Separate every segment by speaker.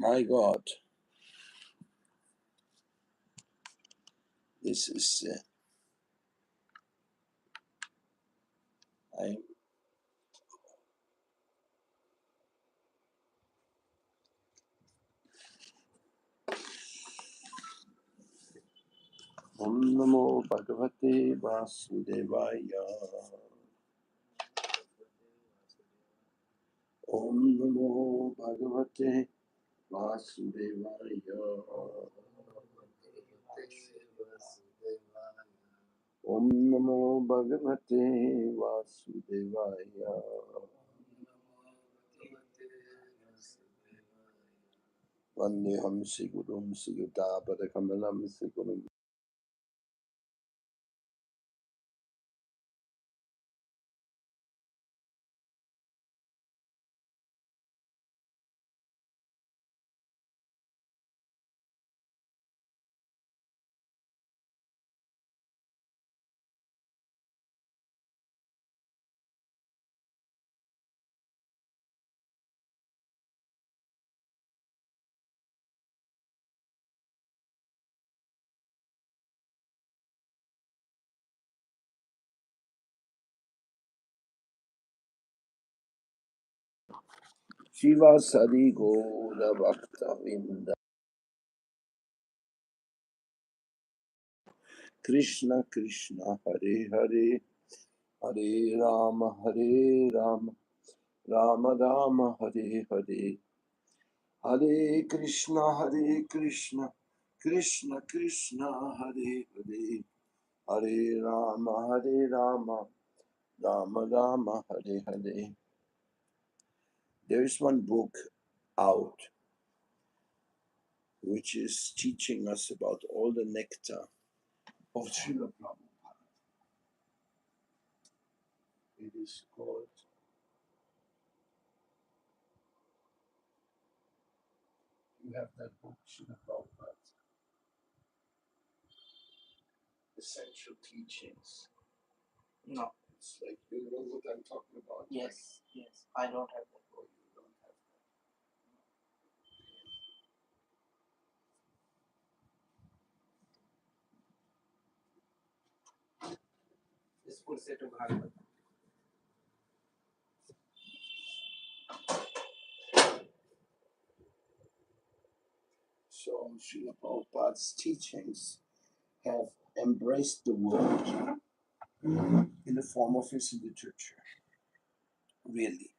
Speaker 1: My God, this is I. Om Namo Bhagavate Vasudevaya. Om Namo Bhagavate Vasudevaya. Om Namo Bhagavate Vasudevaya. Vandeham Sigurum Siguta Padakamalam Sigurum. Shiva Sadi Goda Bhakta Vinda. Krishna Krishna Hare Hare Hare Rama Hare Rama Rama Rama Hare Hare Hare Krishna Krishna Krishna Hare Hare Hare Rama Rama Rama Hare Hare. There is one book out which is teaching us about all the nectar of Srila Prabhupada. It is called You have that book, Srila Prabhupada, Essential Teachings.
Speaker 2: No.
Speaker 1: It's like, you know what I'm talking about?
Speaker 2: Yes, yes. I don't have that.
Speaker 1: Oh, you don't have
Speaker 2: This full set of Bhagavad.
Speaker 1: So Srila Prabhupada's teachings have embraced the world in the form of his literature. Really.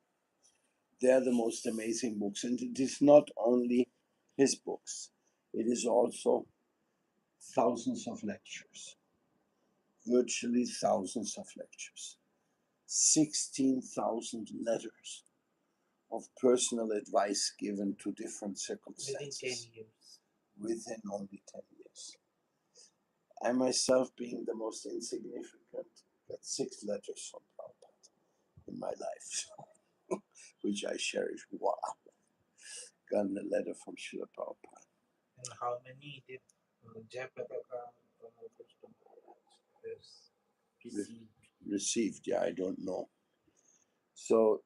Speaker 1: They are the most amazing books. And it is not only his books, it is also thousands of lectures, virtually thousands of lectures, 16,000 letters of personal advice given to different circumstances.
Speaker 2: Within 10 years.
Speaker 1: Within only 10 years. I myself, being the most insignificant, got 6 letters from Prabhupada in my life, which I cherish. Wow. Gotten a letter from Srila Prabhupada.
Speaker 2: And how many did Jayapataka
Speaker 1: received? Yeah, I don't know. So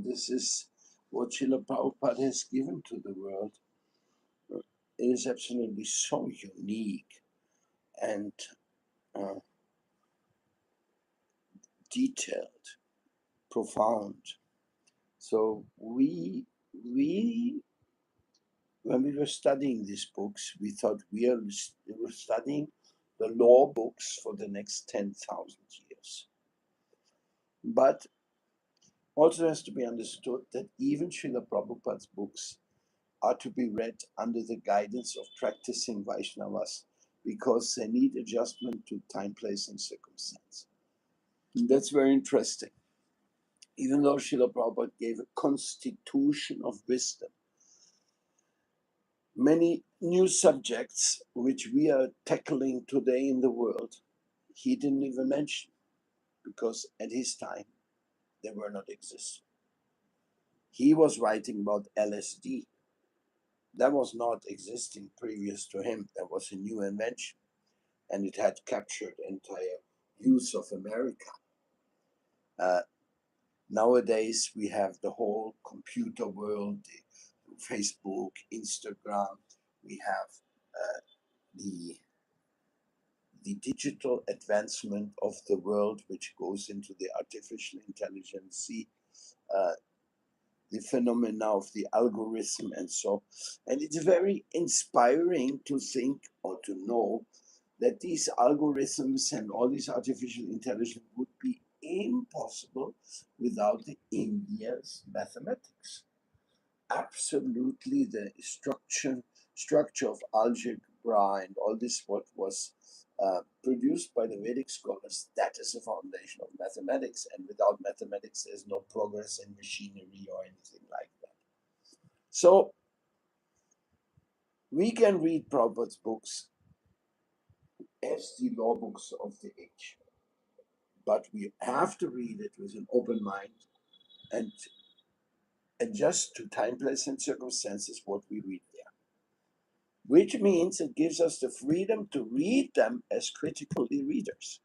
Speaker 1: this is what Srila Prabhupada has given to the world. It is absolutely so unique and detailed, profound. So we when we were studying these books, we thought we were studying the law books for the next 10,000 years. But also has to be understood that even Srila Prabhupada's books are to be read under the guidance of practicing Vaishnavas because they need adjustment to time, place, and circumstance. And that's very interesting. Even though Srila Prabhupada gave a constitution of wisdom, many new subjects which we are tackling today in the world, he didn't even mention because at his time they were not existing. He was writing about LSD. That was not existing previous to him. That was a new invention, and it had captured entire use of America. Nowadays, we have the whole computer world, Facebook, Instagram. We have the digital advancement of the world, which goes into the artificial intelligence, the phenomena of the algorithm, and so. And it's very inspiring to think or to know that these algorithms and all these artificial intelligence would be impossible without the India's mathematics. Absolutely, the structure of algebra and all this what was produced by the Vedic scholars, that is the foundation of mathematics, and without mathematics there's no progress in machinery or anything like that. So we can read Prabhupada's books as the law books of the age, but we have to read it with an open mind and adjust to time, place, and circumstances what we read there. Which means it gives us the freedom to read them as critical readers.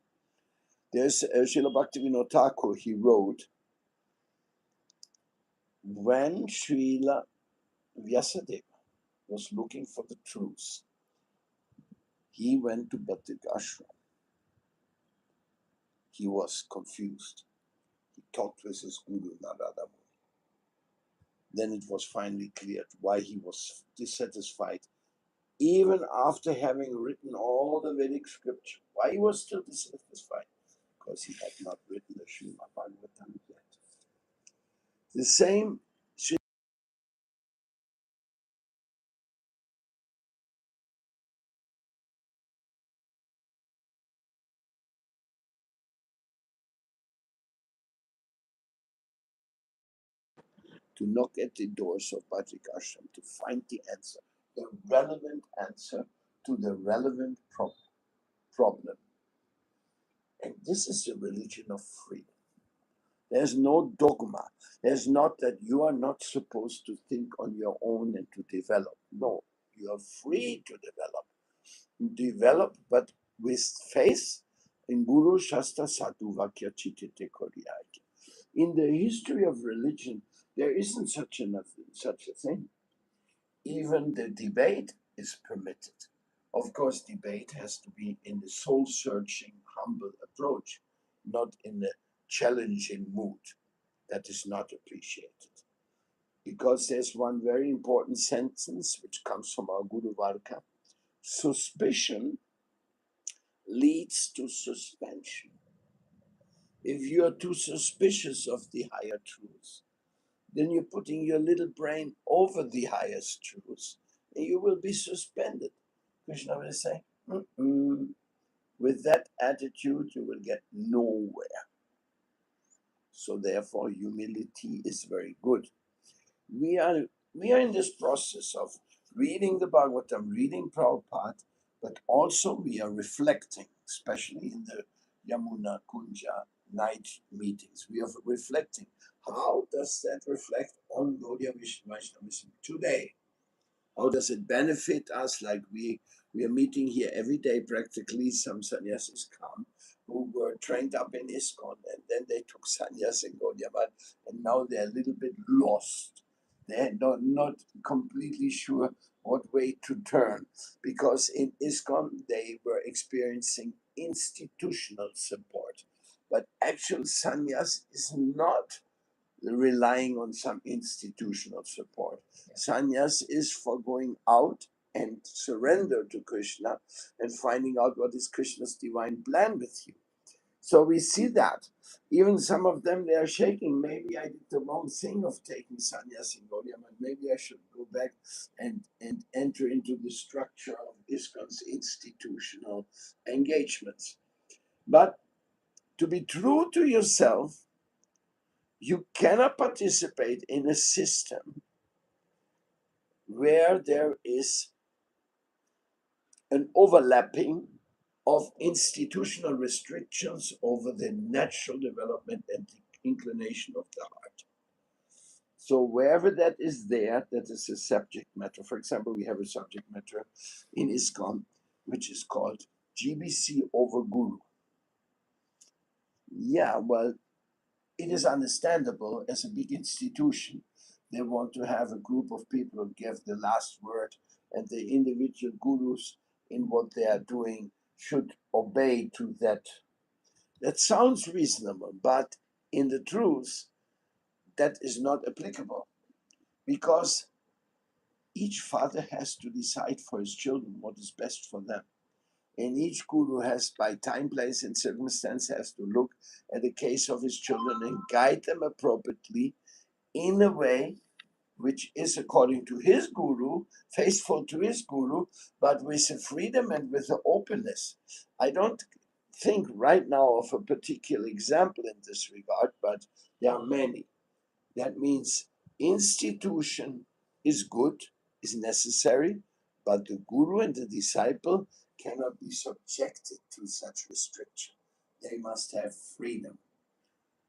Speaker 1: There's Srila Bhaktivinoda Thakur, he wrote, when Srila Vyasadeva was looking for the truth, he went to Bhattik Ashram. He was confused. He talked with his guru Narada Muni. Then it was finally cleared why he was dissatisfied, even after having written all the Vedic scripture. Why he was still dissatisfied? Because he had not written the Srimad Bhagavatam yet. The same to knock at the doors of Bhattik Ashram to find the answer, the relevant answer to the relevant problem. And this is the religion of freedom. There's no dogma. There's not that you are not supposed to think on your own and to develop. No, you are free to develop. Develop, but with faith in Guru Shastra Sadhu Vakya Chitite Koriyaki. In the history of religion, there isn't such a thing. Even the debate is permitted. Of course, debate has to be in the soul searching, humble approach, not in a challenging mood. That is not appreciated. Because there's one very important sentence which comes from our Guru Varka: suspicion leads to suspension. If you are too suspicious of the higher truth, then you're putting your little brain over the highest truth, and you will be suspended. Krishna will say, with that attitude, you will get nowhere. So therefore, humility is very good. We are in this process of reading the Bhagavatam, reading Prabhupada, but also we are reflecting, especially in the Yamuna Kunja night meetings. We are reflecting. How does that reflect on Gaudiya Vaishnavism today? How does it benefit us? Like we are meeting here every day practically. Some sannyasis come who were trained up in ISKCON, and then they took sannyas in Gaudiya, and now they're a little bit lost. They're not completely sure what way to turn, because in ISKCON they were experiencing institutional support. But actual sannyas is not relying on some institutional support. Sannyas is for going out and surrender to Krishna and finding out what is Krishna's divine plan with you. So we see that. Even some of them, they are shaking. Maybe I did the wrong thing of taking sannyas in Gaudiya, but maybe I should go back and enter into the structure of ISKCON's institutional engagements. But to be true to yourself, you cannot participate in a system where there is an overlapping of institutional restrictions over the natural development and the inclination of the heart. So wherever that is there, that is a subject matter. For example, we have a subject matter in ISKCON, which is called GBC over Guru. Yeah, well, it is understandable as a big institution They want to have a group of people who give the last word, and the individual gurus in what they are doing should obey to that. That sounds reasonable, but in the truth, that is not applicable because each father has to decide for his children what is best for them. And each guru has, by time, place, and circumstance, has to look at the case of his children and guide them appropriately in a way which is according to his guru, faithful to his guru, but with a freedom and with an openness. I don't think right now of a particular example in this regard, but there are many. That means institution is good, is necessary, but the guru and the disciple cannot be subjected to such restriction. They must have freedom.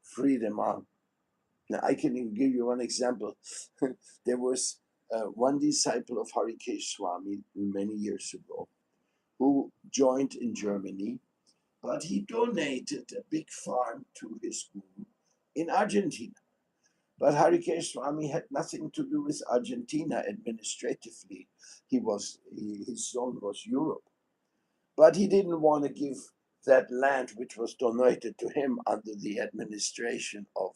Speaker 1: Freedom on. Now, I can even give you one example. There was one disciple of Harikesh Swami many years ago who joined in Germany, but he donated a big farm to his guru in Argentina. But Harikesh Swami had nothing to do with Argentina administratively. His zone was Europe. But he didn't want to give that land, which was donated to him under the administration of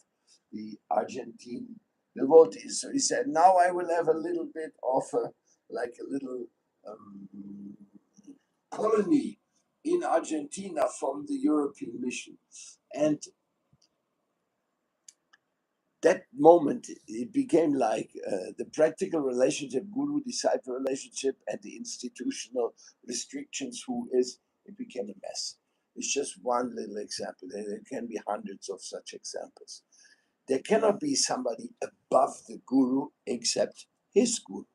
Speaker 1: the Argentine devotees. So he said, now I will have a little bit of like a little um, colony in Argentina from the European mission. And that moment, it became like the practical relationship, guru disciple relationship, and the institutional restrictions. It became a mess. It's just one little example. There can be hundreds of such examples. There cannot be somebody above the guru except his guru.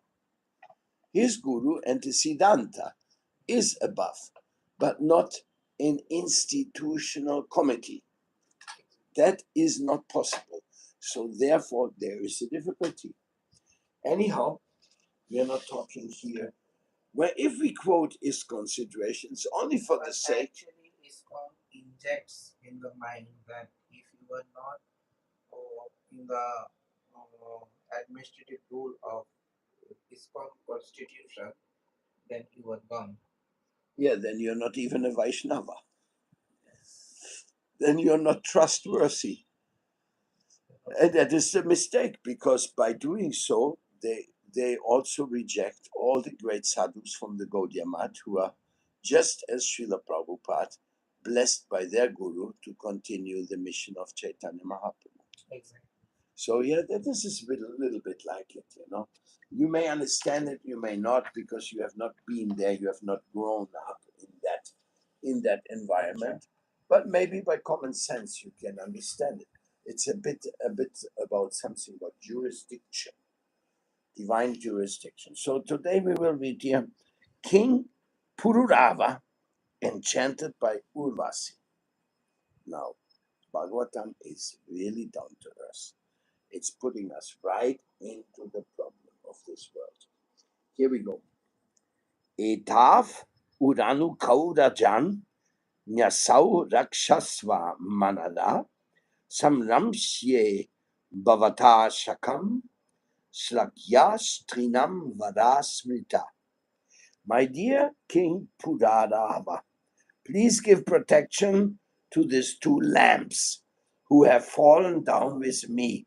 Speaker 1: His guru and the Siddhanta is above, but not an institutional committee. That is not possible. So therefore, there is a difficulty. Anyhow, we are not talking here. Where if we quote his considerations only for the
Speaker 2: But
Speaker 1: sake,
Speaker 2: actually, ISKCON injects in the mind that if you were not in the administrative rule of ISKCON constitution, then you were gone.
Speaker 1: yeah, then you're not even a Vaishnava. Then you're not trustworthy. And that is a mistake because by doing so, they also reject all the great sadhus from the Gaudiya Math who are just as Srila Prabhupada, blessed by their guru to continue the mission of Chaitanya Mahaprabhu.
Speaker 2: Exactly.
Speaker 1: So yeah, this is a little bit like it, you know. You may understand it, you may not, because you have not been there, you have not grown up in that environment. But maybe by common sense you can understand it. It's a bit about something about jurisdiction, divine jurisdiction. So today we will read here King Pururava, enchanted by Urvasi. Now, Bhagavatam is really down to earth. It's putting us right into the problem of this world. Here we go. Etav Uranu Kaurajan Nyasau Rakshasva Manada Samramsye Bhavata Shakam Slakyas Trinam Vadasmrita. My dear King Purarava, please give protection to these two lamps who have fallen down with me.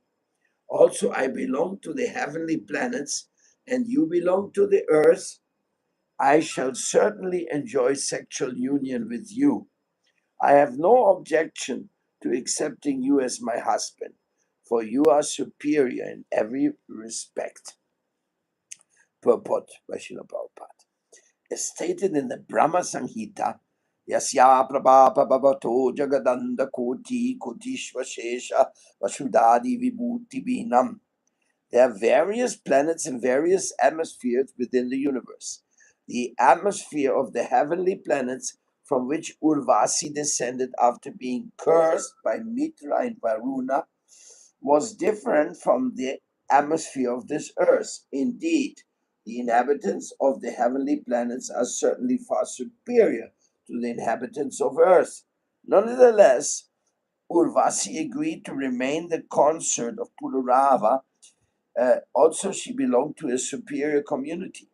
Speaker 1: Also, I belong to the heavenly planets, and you belong to the earth. I shall certainly enjoy sexual union with you. I have no objection to accepting you as my husband, for you are superior in every respect. Purport by Srila Prabhupada. As stated in the Brahma Samhita, Yasya Prabhapa Bhavato Jagadanda Koti Kotishvashesha Vasudadi Vibhuti Vinam. There are various planets and various atmospheres within the universe. The atmosphere of the heavenly planets from which Urvasi descended after being cursed by Mitra and Varuna was different from the atmosphere of this earth. Indeed, the inhabitants of the heavenly planets are certainly far superior to the inhabitants of earth. Nonetheless, Urvasi agreed to remain the consort of Pururava Also, she belonged to a superior community.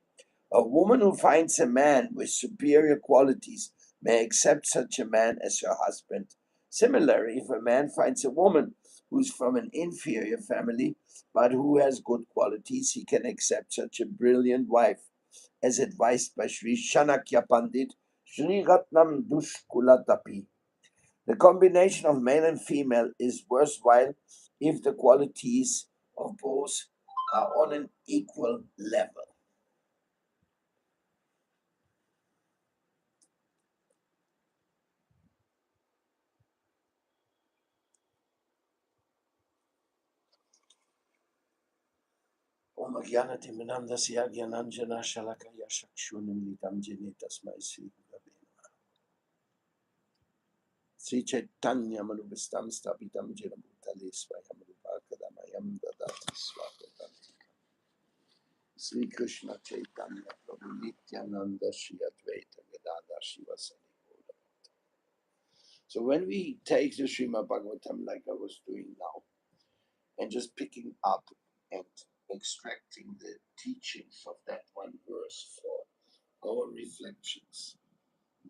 Speaker 1: A woman who finds a man with superior qualities may accept such a man as her husband. Similarly, if a man finds a woman who's from an inferior family but who has good qualities, he can accept such a brilliant wife. As advised by Sri Chanakya Pandit, Sri Ratnam Dushkulatapi. The combination of male and female is worthwhile if the qualities of both are on an equal level. Om Gyanatimnandasya Gyananjana Shalakaya Shakshunimlitam Jene Tasmai Sri Gurave Namaha. Sri Chaitanya Manubhistam Stapitam Jena Bhutale Swayam Rupakadamayam Dadati Swagatam. Sri Krishna Chaitanya Prabhu Nityananda Shri Advaita Gadada Shivasani. So when we take the Srimad Bhagavatam like I was doing now, and just picking up and extracting the teachings of that one verse for our reflections,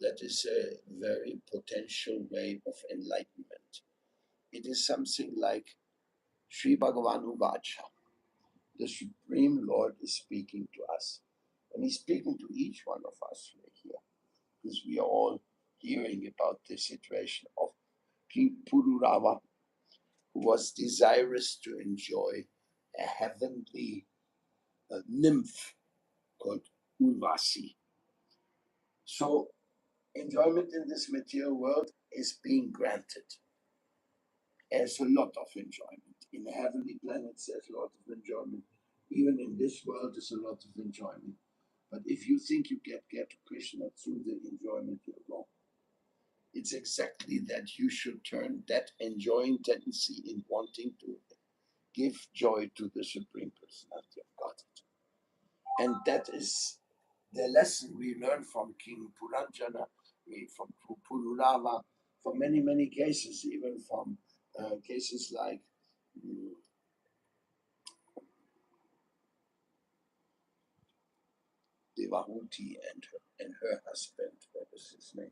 Speaker 1: that is a very potential way of enlightenment. It is something like Sri Bhagavan Uvacha. The Supreme Lord is speaking to us. And he's speaking to each one of us here, because we are all hearing about the situation of King Pururava, who was desirous to enjoy a heavenly nymph called Urvasi. So, enjoyment in this material world is being granted. There's a lot of enjoyment. In the heavenly planets, there's a lot of enjoyment. Even in this world, there's a lot of enjoyment. But if you think you get to Krishna through the enjoyment, you're wrong. It's exactly that you should turn that enjoying tendency in wanting to give joy to the Supreme Personality of Godhead. And that is the lesson we learn from King Puranjana, from Pururava, from many, many cases, even from cases like Devahuti and her husband. What was his name?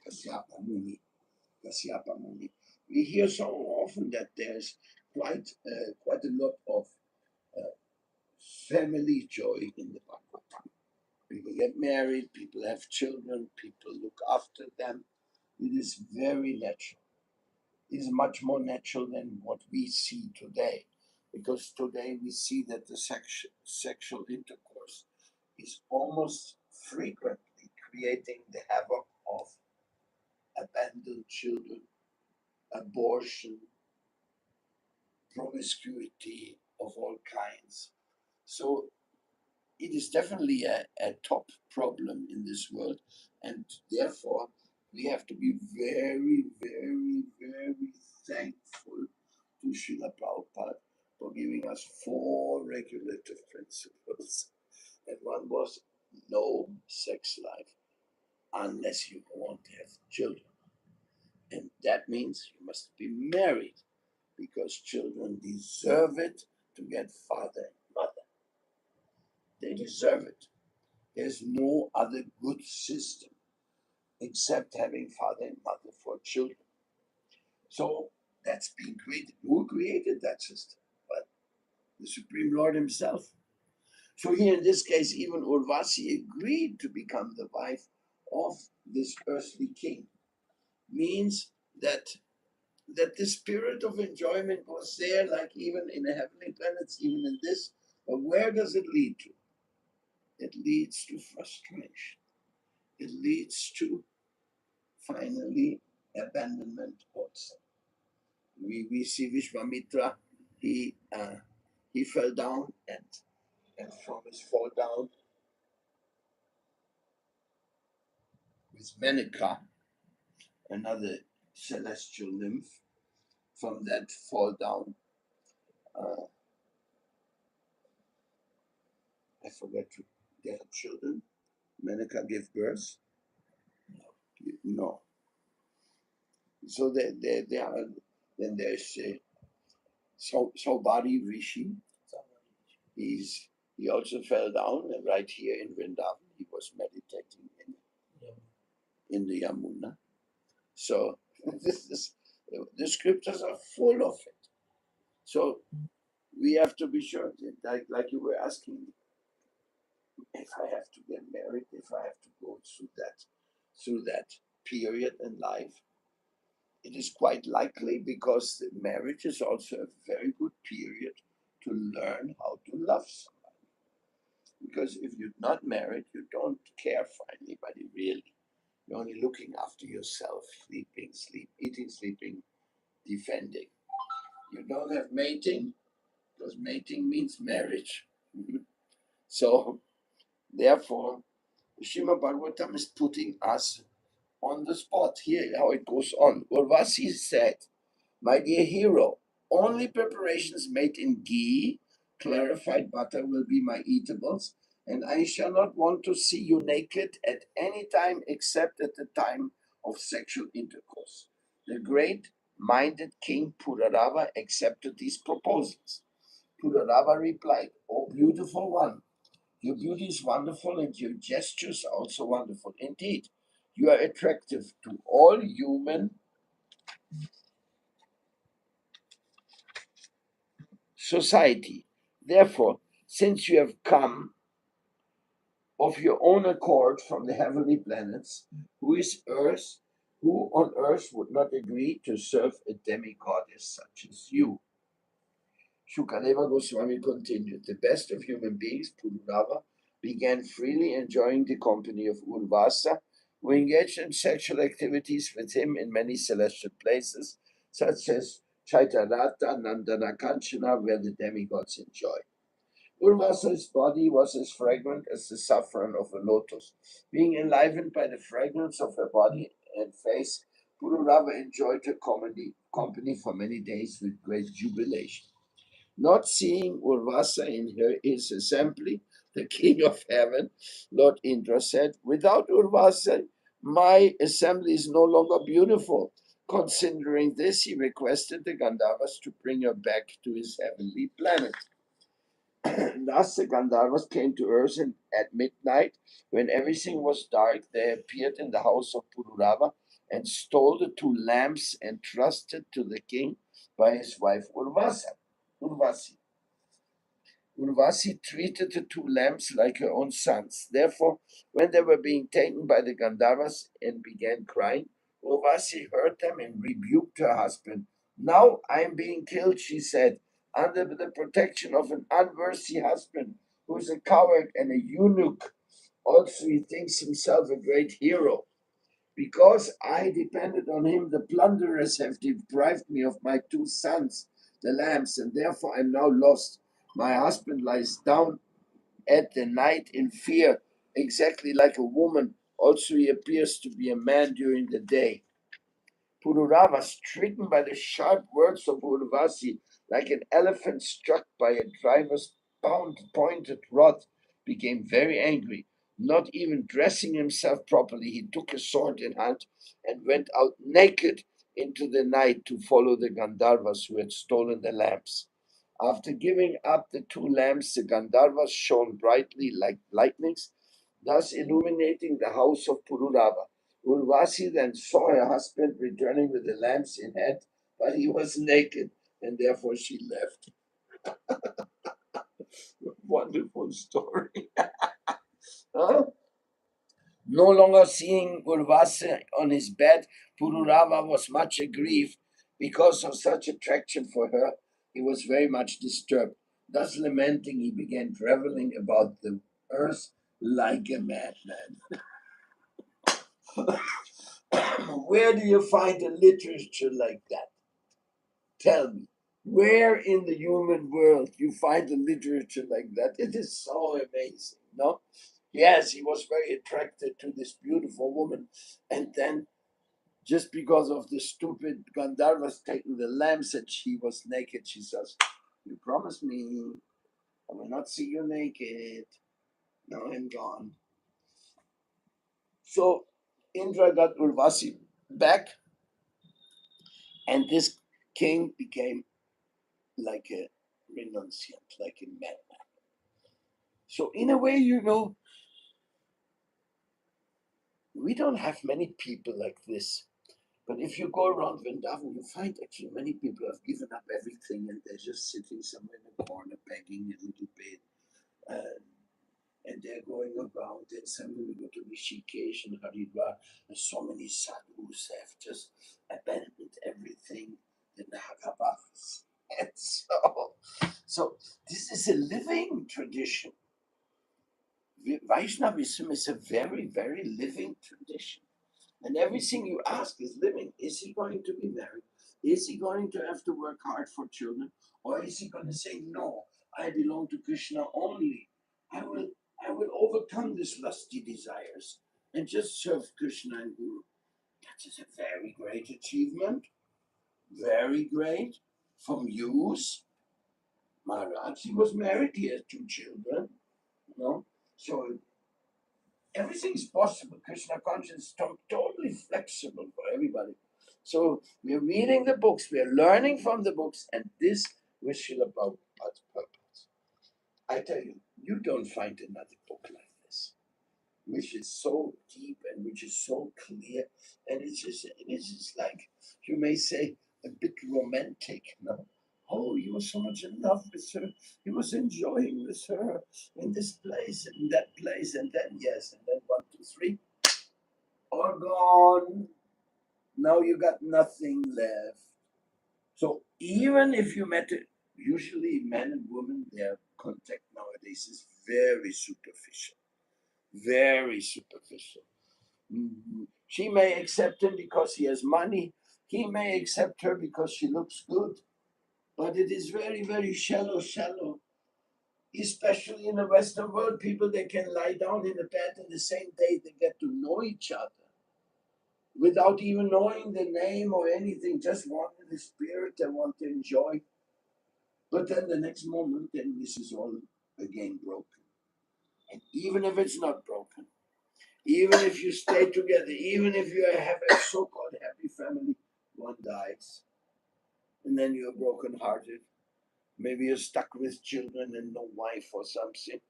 Speaker 1: Kasyapa Muni. Kasyapa Muni. We hear so often that there's quite a lot of family joy in the Bhagavatam. People get married, people have children, people look after them. It is very natural. It is much more natural than what we see today. Because today we see that the sexual intercourse is almost frequently creating the havoc of abandoned children, abortion, promiscuity of all kinds. So it is definitely a top problem in this world, and therefore we have to be very, very, very thankful to Srila Prabhupada for giving us 4 regulative principles. And one was no sex life unless you want to have children. And that means you must be married because children deserve it to get father and mother. They deserve it. There's no other good system except having father and mother for children. So that's being created. Who created that system? But the Supreme Lord Himself. So here in this case, even Urvasi agreed to become the wife of this earthly king. Means that the spirit of enjoyment was there, like even in the heavenly planets, even in this. But where does it lead to? It leads to frustration. It leads to finally abandonment also. We see Vishwamitra, he fell down and from his fall down with Menaka, another celestial nymph, from that fall down, I forget to get children. Menaka gave birth. No. So they are Then there's Saubari Rishi. He also fell down, and right here in Vrindavan, he was meditating in the Yamuna. So this is the scriptures are full of it. So we have to be sure, like you were asking, if I have to get married, if I have to go through that period in life, it is quite likely because marriage is also a very good period to learn how to love somebody. Because if you're not married, you don't care for anybody really. You're only looking after yourself, eating, sleeping, defending. You don't have mating, because mating means marriage. So, therefore, the Srimad Bhagavatam is putting us on the spot. Here, how it goes on. Urvasi said, "My dear hero, only preparations made in ghee, clarified butter, will be my eatables, and I shall not want to see you naked at any time except at the time of sexual intercourse." The great minded king Purarava accepted these proposals. Purarava replied, "O beautiful one, your beauty is wonderful and your gestures are also wonderful. Indeed, you are attractive to all human society. Therefore, since you have come of your own accord from the heavenly planets, who on earth would not agree to serve a demigoddess such as you?" Shukadeva Goswami continued, "The best of human beings, Pururava, began freely enjoying the company of Urvasa, who engaged in sexual activities with him in many celestial places, such as Chaitarata, Nandana Kanchana, where the demigods enjoy. Urvasa's body was as fragrant as the saffron of a lotus. Being enlivened by the fragrance of her body and face, Pururava enjoyed her company for many days with great jubilation. Not seeing Urvasa in his assembly, the king of heaven, Lord Indra said, "Without Urvasa, my assembly is no longer beautiful." Considering this, he requested the Gandharvas to bring her back to his heavenly planet. Thus the Gandharvas came to earth, and at midnight, when everything was dark, they appeared in the house of Pururava and stole the two lamps entrusted to the king by his wife Urvasi. Urvasi treated the two lamps like her own sons. Therefore, when they were being taken by the Gandharvas and began crying, Urvasi heard them and rebuked her husband. "Now I am being killed," she said, "under the protection of an unworthy husband who is a coward and a eunuch. Also, he thinks himself a great hero. Because I depended on him, the plunderers have deprived me of my two sons, the lambs, and therefore I am now lost. My husband lies down at the night in fear, exactly like a woman. Also, he appears to be a man during the day." Pururava, stricken by the sharp words of Urvasi, like an elephant struck by a driver's pointed rod, became very angry. Not even dressing himself properly, he took a sword in hand and went out naked into the night to follow the Gandharvas who had stolen the lamps. After giving up the two lamps, the Gandharvas shone brightly like lightnings, thus illuminating the house of Pururava. Urvasi then saw her husband returning with the lamps in hand, but he was naked, and therefore she left. Wonderful story. Huh? No longer seeing Urvasi on his bed, Pururava was much aggrieved. Because of such attraction for her, he was very much disturbed. Thus lamenting, he began traveling about the earth like a madman. Where do you find a literature like that? Tell me. Where in the human world you find a literature like that? It is so amazing, no? Yes, he was very attracted to this beautiful woman, and then just because of the stupid Gandharvas taking the lamps and she was naked, she says, "You promised me I will not see you naked. Now I'm gone." So Indra got Urvasi back, and this king became like a renunciant, like a madman. So in a way, we don't have many people like this. But if you go around Vrindavan, you find actually many people have given up everything and they're just sitting somewhere in a corner begging a little bit. And they're going around. And suddenly we go to Rishikesh and Haridwar, and so many sadhus have just abandoned everything in the Hagabahs. And so this is a living tradition. Vaishnavism is a very, very living tradition. And everything you ask is living. Is he going to be married? Is he going to have to work hard for children? Or is he going to say, no, I belong to Krishna only. I will overcome these lusty desires and just serve Krishna and Guru. That is a very great achievement. Very great. From youth. Maharaj, he was married, he has 2 children. So everything is possible. Krishna consciousness is totally flexible for everybody. So we're reading the books, we're learning from the books, and this was Srila Prabhupada's purpose. I tell you, you don't find another book like this, which is so deep and which is so clear, and it's just like, you may say, a bit romantic, no? Oh, he was so much in love with her. He was enjoying with her in this place and in that place, and then yes, and then 1, 2, 3, all gone. Now you got nothing left. So even if you met it, usually men and women, their contact nowadays is very superficial, very superficial. She may accept him because he has money. He may accept her because she looks good. But it is very, very shallow, shallow. Especially in the Western world, people, they can lie down in a bed and the same day they get to know each other without even knowing the name or anything, just want the spirit they want to enjoy. But then the next moment, then this is all again broken. And even if it's not broken, even if you stay together, even if you have a so-called happy family, one dies. And then you're broken-hearted. Maybe you're stuck with children and no wife or something.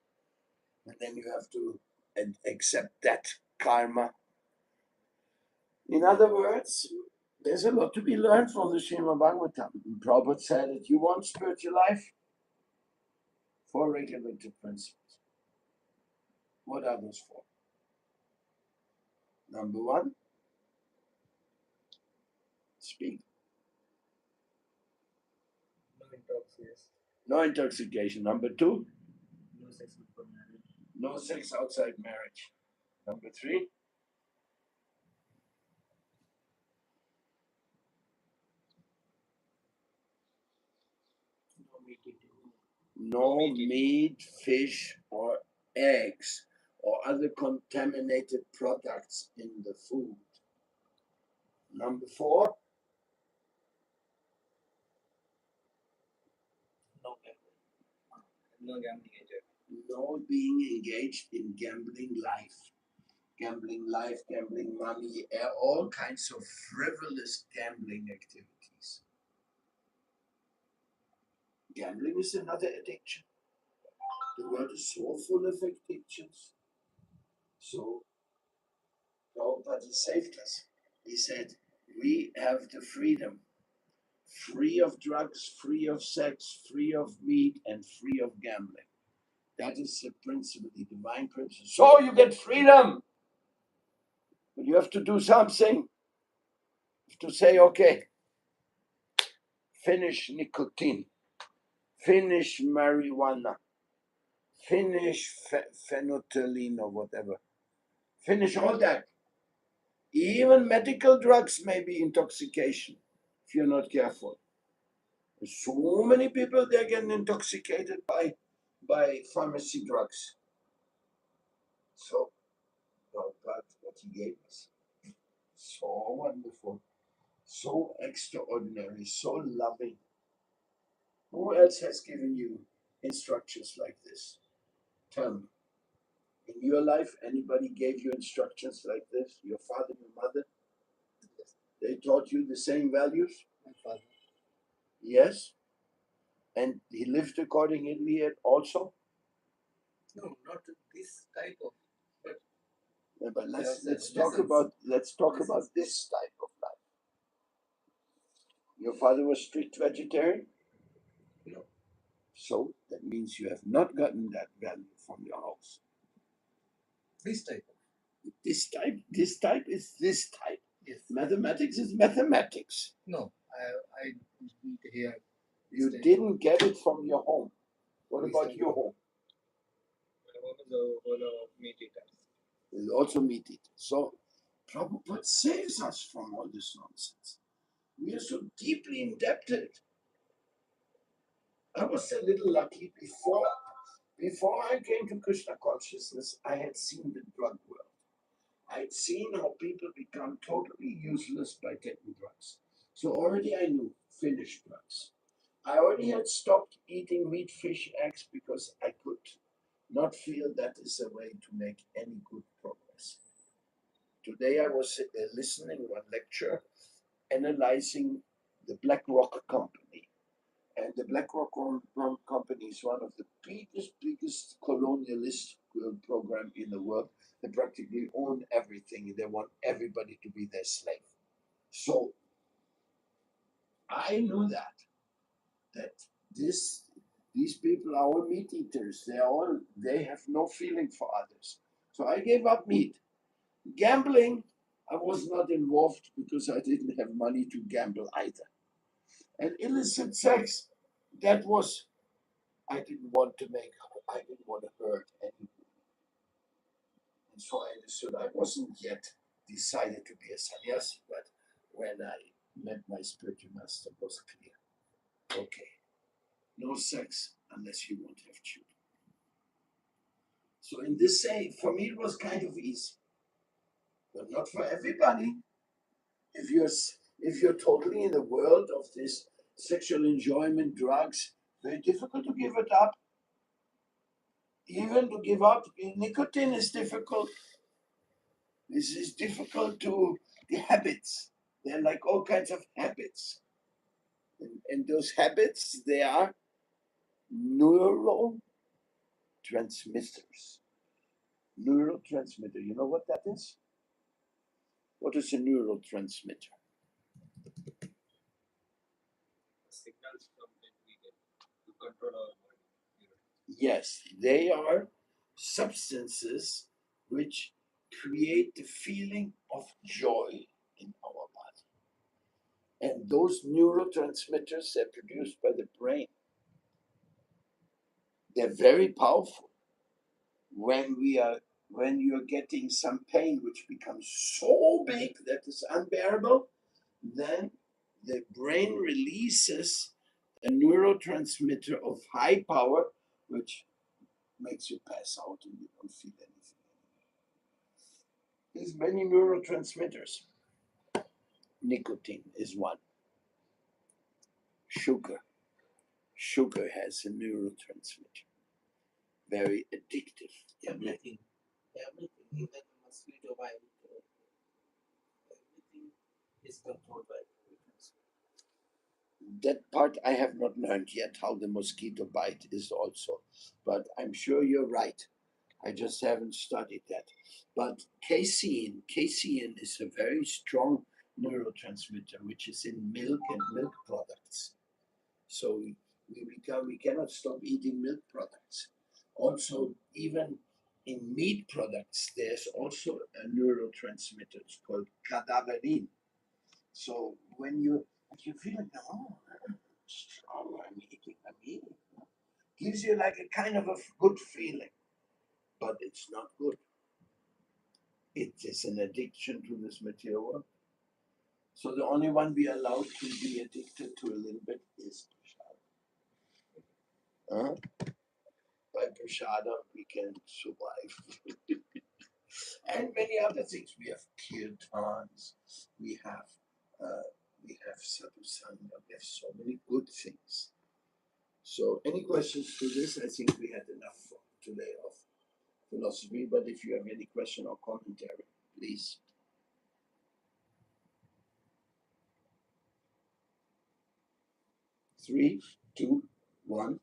Speaker 1: And then you have to accept that karma. In other words, there's a lot to be learned from the Srimad Bhagavatam. Prabhupada said that you want spiritual life? 4 regulative principles. What are those 4? Number 1, speak. No intoxication. Number 2,
Speaker 2: No sex before marriage.
Speaker 1: no sex outside marriage. Number 3, no meat, fish, or eggs, or other contaminated products in the food. Number 4,
Speaker 2: No gambling agent.
Speaker 1: no being engaged in gambling life. Gambling life, gambling money, all kinds of frivolous gambling activities. Gambling is another addiction. The world is so full of addictions. So Prabhupada saved us. He said, we have the freedom, free of drugs, free of sex, free of meat, and free of gambling. That is the principle, the divine principle. So you get freedom. But you have to do something. You have to say, okay, finish nicotine, finish marijuana, finish phenolphthalein or whatever. Finish all that. Even medical drugs may be intoxication if you're not careful. So many people, they're getting intoxicated by pharmacy drugs. So, well, that's what he gave us. So wonderful, so extraordinary, so loving. Who else has given you instructions like this? Tell me. In your life, anybody gave you instructions like this? Your father, your mother? They taught you the same values?
Speaker 2: My father.
Speaker 1: Yes, and he lived accordingly also.
Speaker 2: No, not this type of, but
Speaker 1: Yeah, but let's
Speaker 2: lessons.
Speaker 1: talk about this type of life. Your father was strict vegetarian,
Speaker 2: No,
Speaker 1: so that means you have not gotten that value from your house.
Speaker 2: this type of.
Speaker 1: This type is this type.
Speaker 2: Yes.
Speaker 1: Mathematics is mathematics.
Speaker 2: No, I eat here.
Speaker 1: You
Speaker 2: type
Speaker 1: didn't get it from your home. What
Speaker 2: This
Speaker 1: about
Speaker 2: type
Speaker 1: your
Speaker 2: of-
Speaker 1: home?
Speaker 2: My home is a whole of meat eaters.
Speaker 1: It's also meat eater. So Prabhupada saves us from all this nonsense. We are so deeply indebted. I was a little lucky before I came to Krishna consciousness, I had seen the drug world. I had seen how people become totally useless by taking drugs. So already I knew finished drugs. I already had stopped eating meat, fish, eggs because I could not feel that is a way to make any good progress. Today I was listening one lecture analyzing the BlackRock company. And the BlackRock company is one of the biggest colonialist program in the world. They practically own everything. They want everybody to be their slave. So I knew that this these people are all meat eaters. They have no feeling for others. So I gave up meat. Gambling, I was not involved because I didn't have money to gamble either. And illicit sex, that was I didn't want to hurt anyone. And so I understood I wasn't yet decided to be a sannyasi, but when I met my spiritual master, it was clear. Okay, no sex unless you won't have children. So in this say, for me it was kind of easy, but not for everybody. If you're totally in the world of this sexual enjoyment, drugs, very difficult to give it up. Even to give up nicotine is difficult. This is difficult to the habits. They're like all kinds of habits. And those habits, they are neurotransmitters. Neurotransmitter. You know what that is? What is a neurotransmitter?
Speaker 2: Signals from that we get to control our body.
Speaker 1: Yes, they are substances which create the feeling of joy in our body. And those neurotransmitters are produced by the brain. They're very powerful. When you're getting some pain which becomes so big that it's unbearable, then the brain releases a neurotransmitter of high power, which makes you pass out and you don't feel anything. There's many neurotransmitters. Nicotine is one. Sugar. Sugar has a neurotransmitter. Very addictive.
Speaker 2: Everything, even mosquito bite, everything is controlled by
Speaker 1: That part I have not learned yet, how the mosquito bite is also. But I'm sure you're right. I just haven't studied that. But casein is a very strong neurotransmitter, which is in milk and milk products. So we cannot stop eating milk products. Also, even in meat products, there's also a neurotransmitter. It's called cadaverine. So when you feel like, oh, strong, I'm eating, gives you like a kind of a good feeling, but it's not good. It is an addiction to this material world. So the only one we are allowed to be addicted to a little bit is prasada. By prasada we can survive. And many other things. We have kirtans, we have sadhu sangha, we have so many good things. So any questions to this? I think we had enough for today of philosophy, but if you have any question or commentary, please. 3, 2, 1.